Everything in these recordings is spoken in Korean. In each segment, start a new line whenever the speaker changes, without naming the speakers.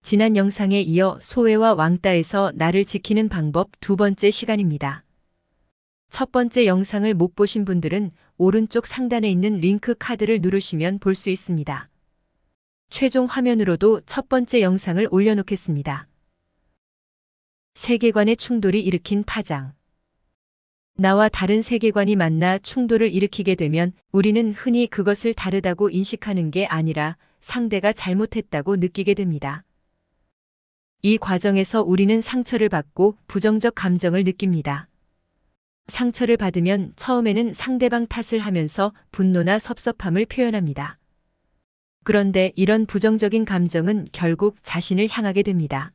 지난 영상에 이어 소외와 왕따에서 나를 지키는 방법 두 번째 시간입니다. 첫 번째 영상을 못 보신 분들은 오른쪽 상단에 있는 링크 카드를 누르시면 볼 수 있습니다. 최종 화면으로도 첫 번째 영상을 올려놓겠습니다. 세계관의 충돌이 일으킨 파장. 나와 다른 세계관이 만나 충돌을 일으키게 되면 우리는 흔히 그것을 다르다고 인식하는 게 아니라 상대가 잘못했다고 느끼게 됩니다. 이 과정에서 우리는 상처를 받고 부정적 감정을 느낍니다. 상처를 받으면 처음에는 상대방 탓을 하면서 분노나 섭섭함을 표현합니다. 그런데 이런 부정적인 감정은 결국 자신을 향하게 됩니다.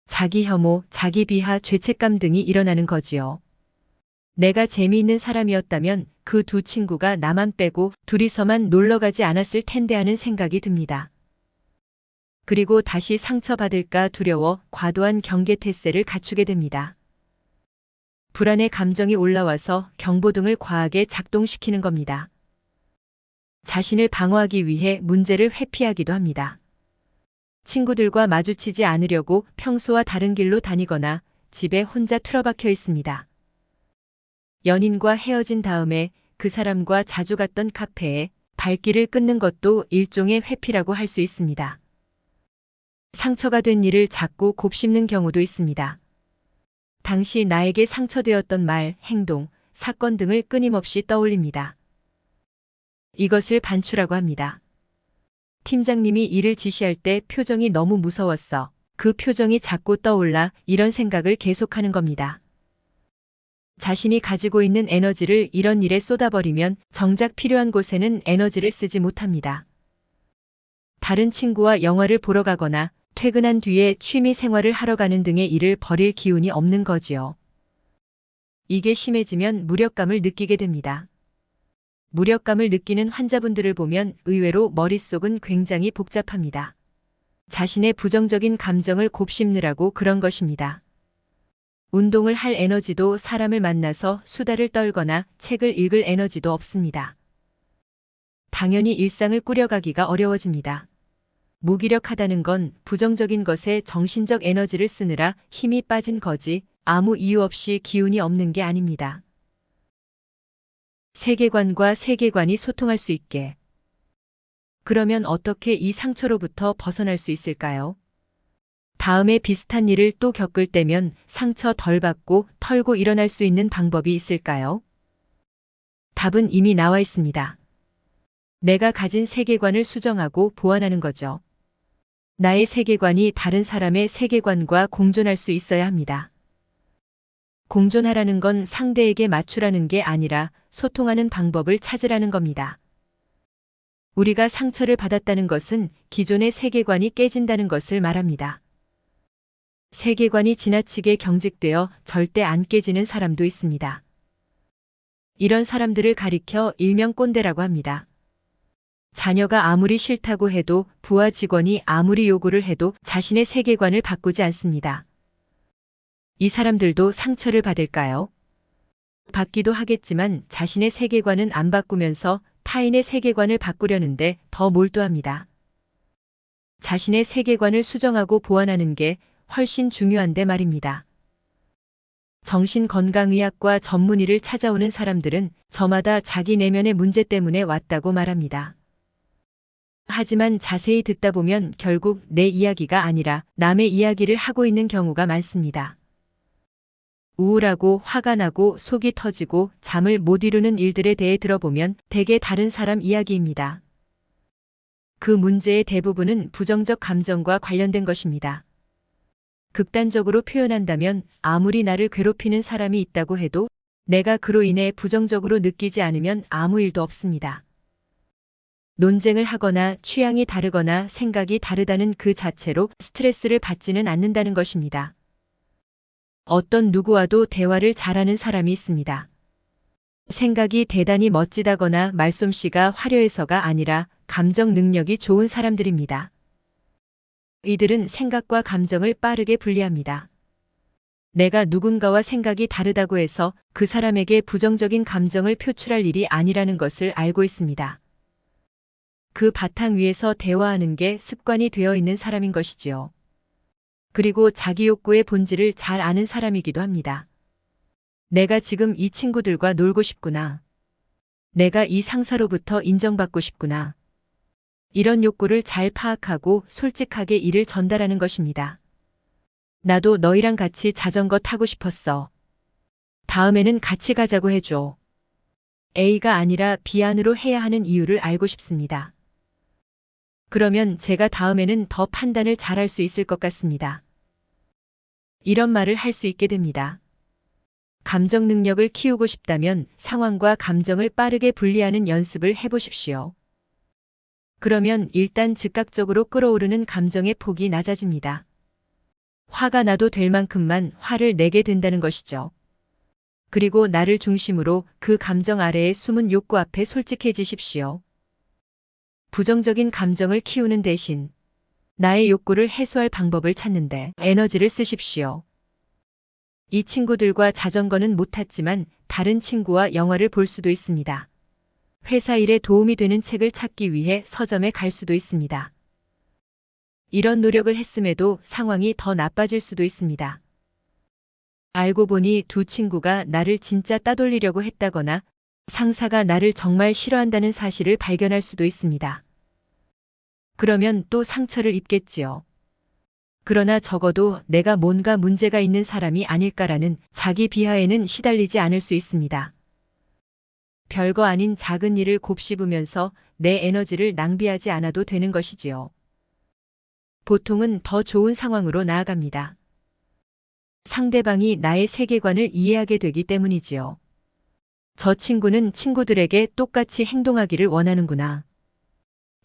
자기 혐오, 자기 비하, 죄책감 등이 일어나는 거지요. 내가 재미있는 사람이었다면 그 두 친구가 나만 빼고 둘이서만 놀러가지 않았을 텐데 하는 생각이 듭니다. 그리고 다시 상처받을까 두려워 과도한 경계태세를 갖추게 됩니다. 불안의 감정이 올라와서 경보등을 과하게 작동시키는 겁니다. 자신을 방어하기 위해 문제를 회피하기도 합니다. 친구들과 마주치지 않으려고 평소와 다른 길로 다니거나 집에 혼자 틀어박혀 있습니다. 연인과 헤어진 다음에 그 사람과 자주 갔던 카페에 발길을 끊는 것도 일종의 회피라고 할 수 있습니다. 상처가 된 일을 자꾸 곱씹는 경우도 있습니다. 당시 나에게 상처되었던 말, 행동, 사건 등을 끊임없이 떠올립니다. 이것을 반추라고 합니다. 팀장님이 일을 지시할 때 표정이 너무 무서웠어. 그 표정이 자꾸 떠올라 이런 생각을 계속하는 겁니다. 자신이 가지고 있는 에너지를 이런 일에 쏟아버리면 정작 필요한 곳에는 에너지를 쓰지 못합니다. 다른 친구와 영화를 보러 가거나 퇴근한 뒤에 취미 생활을 하러 가는 등의 일을 벌일 기운이 없는 거지요. 이게 심해지면 무력감을 느끼게 됩니다. 무력감을 느끼는 환자분들을 보면 의외로 머릿속은 굉장히 복잡합니다. 자신의 부정적인 감정을 곱씹느라고 그런 것입니다. 운동을 할 에너지도 사람을 만나서 수다를 떨거나 책을 읽을 에너지도 없습니다. 당연히 일상을 꾸려가기가 어려워집니다. 무기력하다는 건 부정적인 것에 정신적 에너지를 쓰느라 힘이 빠진 거지 아무 이유 없이 기운이 없는 게 아닙니다. 세계관과 세계관이 소통할 수 있게. 그러면 어떻게 이 상처로부터 벗어날 수 있을까요? 다음에 비슷한 일을 또 겪을 때면 상처 덜 받고 털고 일어날 수 있는 방법이 있을까요? 답은 이미 나와 있습니다. 내가 가진 세계관을 수정하고 보완하는 거죠. 나의 세계관이 다른 사람의 세계관과 공존할 수 있어야 합니다. 공존하라는 건 상대에게 맞추라는 게 아니라 소통하는 방법을 찾으라는 겁니다. 우리가 상처를 받았다는 것은 기존의 세계관이 깨진다는 것을 말합니다. 세계관이 지나치게 경직되어 절대 안 깨지는 사람도 있습니다. 이런 사람들을 가리켜 일명 꼰대라고 합니다. 자녀가 아무리 싫다고 해도 부하 직원이 아무리 요구를 해도 자신의 세계관을 바꾸지 않습니다. 이 사람들도 상처를 받을까요? 받기도 하겠지만 자신의 세계관은 안 바꾸면서 타인의 세계관을 바꾸려는데 더 몰두합니다. 자신의 세계관을 수정하고 보완하는 게 훨씬 중요한데 말입니다. 정신건강의학과 전문의를 찾아오는 사람들은 저마다 자기 내면의 문제 때문에 왔다고 말합니다. 하지만 자세히 듣다 보면 결국 내 이야기가 아니라 남의 이야기를 하고 있는 경우가 많습니다. 우울하고 화가 나고 속이 터지고 잠을 못 이루는 일들에 대해 들어보면 대개 다른 사람 이야기입니다. 그 문제의 대부분은 부정적 감정과 관련된 것입니다. 극단적으로 표현한다면 아무리 나를 괴롭히는 사람이 있다고 해도 내가 그로 인해 부정적으로 느끼지 않으면 아무 일도 없습니다. 논쟁을 하거나 취향이 다르거나 생각이 다르다는 그 자체로 스트레스를 받지는 않는다는 것입니다. 어떤 누구와도 대화를 잘하는 사람이 있습니다. 생각이 대단히 멋지다거나 말솜씨가 화려해서가 아니라 감정 능력이 좋은 사람들입니다. 이들은 생각과 감정을 빠르게 분리합니다. 내가 누군가와 생각이 다르다고 해서 그 사람에게 부정적인 감정을 표출할 일이 아니라는 것을 알고 있습니다. 그 바탕 위에서 대화하는 게 습관이 되어 있는 사람인 것이지요. 그리고 자기 욕구의 본질을 잘 아는 사람이기도 합니다. 내가 지금 이 친구들과 놀고 싶구나. 내가 이 상사로부터 인정받고 싶구나. 이런 욕구를 잘 파악하고 솔직하게 이를 전달하는 것입니다. 나도 너희랑 같이 자전거 타고 싶었어. 다음에는 같이 가자고 해줘. A가 아니라 B 안으로 해야 하는 이유를 알고 싶습니다. 그러면 제가 다음에는 더 판단을 잘할 수 있을 것 같습니다. 이런 말을 할 수 있게 됩니다. 감정 능력을 키우고 싶다면 상황과 감정을 빠르게 분리하는 연습을 해보십시오. 그러면 일단 즉각적으로 끌어오르는 감정의 폭이 낮아집니다. 화가 나도 될 만큼만 화를 내게 된다는 것이죠. 그리고 나를 중심으로 그 감정 아래의 숨은 욕구 앞에 솔직해지십시오. 부정적인 감정을 키우는 대신 나의 욕구를 해소할 방법을 찾는데 에너지를 쓰십시오. 이 친구들과 자전거는 못 탔지만 다른 친구와 영화를 볼 수도 있습니다. 회사 일에 도움이 되는 책을 찾기 위해 서점에 갈 수도 있습니다. 이런 노력을 했음에도 상황이 더 나빠질 수도 있습니다. 알고 보니 두 친구가 나를 진짜 따돌리려고 했다거나 상사가 나를 정말 싫어한다는 사실을 발견할 수도 있습니다. 그러면 또 상처를 입겠지요. 그러나 적어도 내가 뭔가 문제가 있는 사람이 아닐까라는 자기 비하에는 시달리지 않을 수 있습니다. 별거 아닌 작은 일을 곱씹으면서 내 에너지를 낭비하지 않아도 되는 것이지요. 보통은 더 좋은 상황으로 나아갑니다. 상대방이 나의 세계관을 이해하게 되기 때문이지요. 저 친구는 친구들에게 똑같이 행동하기를 원하는구나.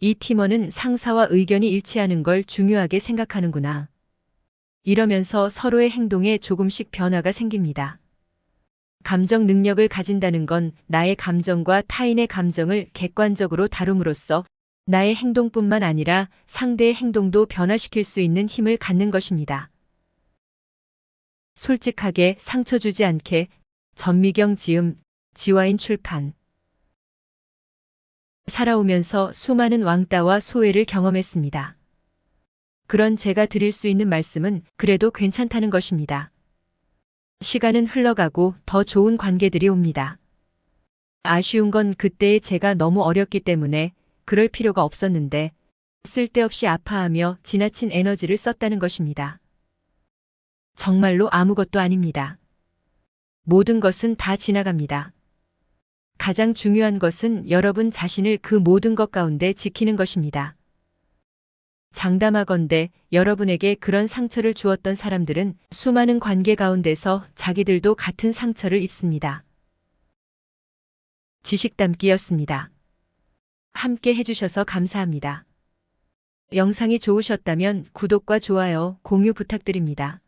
이 팀원은 상사와 의견이 일치하는 걸 중요하게 생각하는구나. 이러면서 서로의 행동에 조금씩 변화가 생깁니다. 감정 능력을 가진다는 건 나의 감정과 타인의 감정을 객관적으로 다룸으로써 나의 행동뿐만 아니라 상대의 행동도 변화시킬 수 있는 힘을 갖는 것입니다. 솔직하게 상처 주지 않게. 전미경 지음, 지화인 출판. 살아오면서 수많은 왕따와 소외를 경험했습니다. 그런 제가 드릴 수 있는 말씀은 그래도 괜찮다는 것입니다. 시간은 흘러가고 더 좋은 관계들이 옵니다. 아쉬운 건 그때의 제가 너무 어렸기 때문에 그럴 필요가 없었는데 쓸데없이 아파하며 지나친 에너지를 썼다는 것입니다. 정말로 아무것도 아닙니다. 모든 것은 다 지나갑니다. 가장 중요한 것은 여러분 자신을 그 모든 것 가운데 지키는 것입니다. 장담하건대 여러분에게 그런 상처를 주었던 사람들은 수많은 관계 가운데서 자기들도 같은 상처를 입습니다. 지식담기였습니다. 함께 해주셔서 감사합니다. 영상이 좋으셨다면 구독과 좋아요, 공유 부탁드립니다.